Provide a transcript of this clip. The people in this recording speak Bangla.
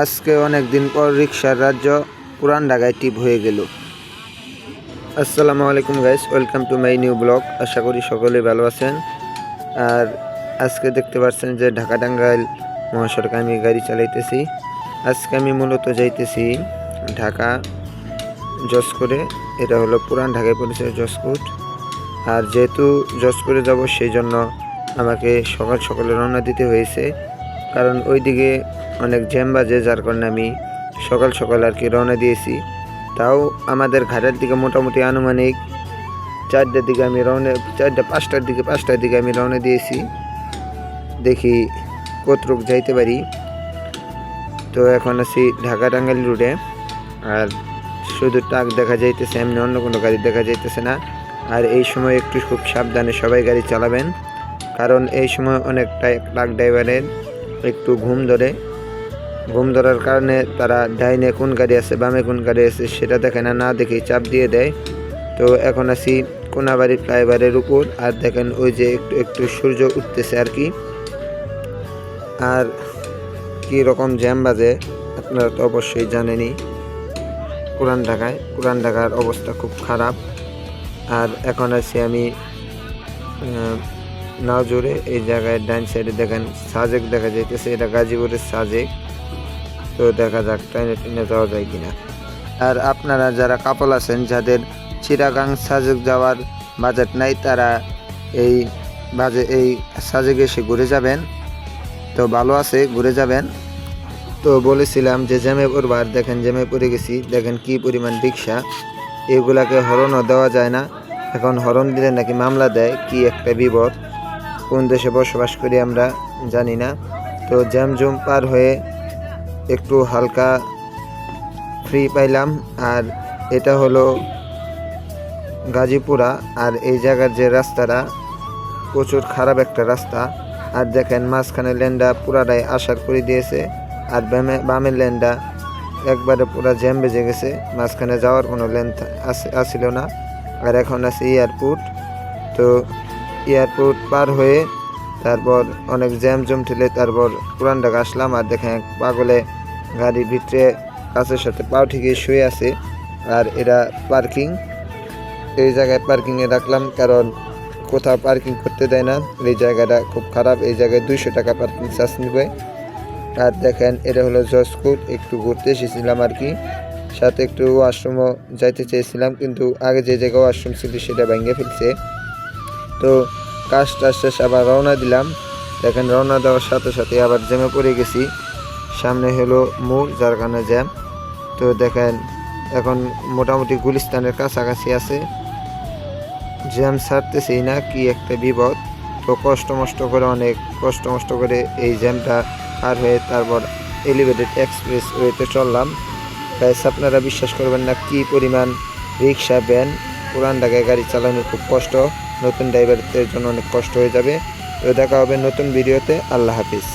আজকে অনেক দিন পর রিক্সার রাজ্য পুরান ঢাকায় টিপ হয়ে গেল। আসসালামু আলাইকুম guys, welcome to my new blog. আশা করি সকলে ভালো আছেন। আর আজকে দেখতে পাচ্ছেন যে ঢাকা টাঙ্গাইল মহাসড়কে আমি গাড়ি চালাইতেছি। আজকে আমি মূলত যাইতেছি ঢাকা জসকোটে। এটা হলো পুরান ঢাকায় পড়েছে জসকোট। আর যেহেতু জসকোটে যাব সেই জন্য আমাকে সকাল সকালে রওনা দিতে হয়েছে, কারণ ওইদিকে অনেক জ্যাম বাজে, যার কারণে আমি সকাল সকাল আর কি রওনা দিয়েছি। তাও আমাদের ঘাটের দিকে মোটামুটি আনুমানিক 4টার দিকে আমি পাঁচটার দিকে আমি রওনা দিয়েছি। দেখি কতটুক যাইতে পারি। তো এখন আছি ঢাকা টাঙ্গাইল রুটে। আর শুধু ট্রাক দেখা যাইতেছে, এমনি অন্য কোনো গাড়ি দেখা যাইতেছে না। আর এই সময় একটু খুব সাবধানে সবাই গাড়ি চালাবেন, কারণ এই সময় অনেকটা ট্রাক ড্রাইভারের একটু ঘুম ধরার কারণে তারা ডাইনে কোন গাড়ি আছে বামে কোন গাড়ি আছে সেটা দেখে না দেখেই চাপ দিয়ে দেয়। তো এখন আছি কোনাবাড়ি ফ্লাইওভারের উপর। আর দেখেন ওই যে একটু সূর্য উঠতেছে আর কি। আর কি রকম জ্যাম বাজে আপনারা তো অবশ্যই জানেনই। পুরান ঢাকার অবস্থা খুব খারাপ। আর এখন আছি আমি নাওজোরে। এই জায়গায় ডান সাইডে দেখেন সাজেক দেখা যাইতেছে, এটা গাজীপুরের সাজেক। তো দেখা যাক ট্রেনে যাওয়া যায় কিনা। আর আপনারা যারা কাপল আছেন, যাদের চিটাগাং সাজেক যাওয়ার বাজেট নাই, তারা এই সাজেক এসে ঘুরে যাবেন। তো ভালো আছে, ঘুরে যাবেন। তো বলেছিলাম যে জ্যামে পড়বার, দেখেন জ্যামে পড়ে গেছি। দেখেন কি পরিমাণ রিক্সা, এগুলাকে হরনও দেওয়া যায় না। এখন হরন দিলে নাকি মামলা দেয়, কি একটা বিপদ। কোন দেশে বসবাস করি আমরা জানি না। তো জ্যাম জুম পার হয়ে একটু হালকা ফ্রি পাইলাম। আর এটা হলো গাজীপুরা। আর এই জায়গার যে রাস্তাটা প্রচুর খারাপ একটা রাস্তা। আর দেখেন মাঝখানে লেনটা পুরাটাই আসার করে দিয়েছে, আর বামের লেনটা একবারে পুরা জ্যাম বেজে গেছে। মাঝখানে যাওয়ার কোনো লেন আসিল না। আর এখন আছে এয়ারপোর্ট। তো এয়ারপোর্ট পার হয়ে তারপর অনেক জ্যাম ঠেলে তারপর পুরান ঢাকা আসলাম। আর দেখেন এক পাগলে গাড়ির ভিতরে কাছের সাথে পাও ঠিকই শুয়ে আছে। আর এরা পার্কিং, এই জায়গায় পার্কিংয়ে রাখলাম, কারণ কোথাও পার্কিং করতে দেয় না। এই জায়গাটা খুব খারাপ, এই জায়গায় 200 টাকা পার্কিং চার্জ নেবে। আর দেখেন এটা হলো জসকোট। একটু ঘুরতে এসেছিলাম আর কি, সাথে একটু ওয়াশরুমও যাইতে চেয়েছিলাম, কিন্তু আগে যে জায়গায় ওয়াশরুম ছিল সেটা ভেঙে ফেলছে। তো কাজটা শেষ আবার রওনা দিলাম। দেখেন রওনা দেওয়ার সাথে সাথে আবার জ্যামে পড়ে গেছি। সামনে হলো মোড়, যার কারণে জ্যাম। তো দেখেন এখন মোটামুটি গুলিস্তানের কাছাকাছি আছে, জ্যাম ছাড়তেছেই না, কি একটা বিপদ। তো অনেক কষ্ট মষ্ট করে এই জ্যামটা পার হয়ে তারপর এলিভেটেড এক্সপ্রেস ওয়েতে চললাম। গাইস, আপনারা বিশ্বাস করবেন না কি পরিমাণ রিক্সা ভ্যান পুরান ঢাকায় গাড়ি চালানো খুব কষ্ট। নতুন ড্রাইভারদের জন্য অনেক কষ্ট হয়ে যাবে। তো দেখা হবে নতুন ভিডিওতে। আল্লাহ হাফিজ।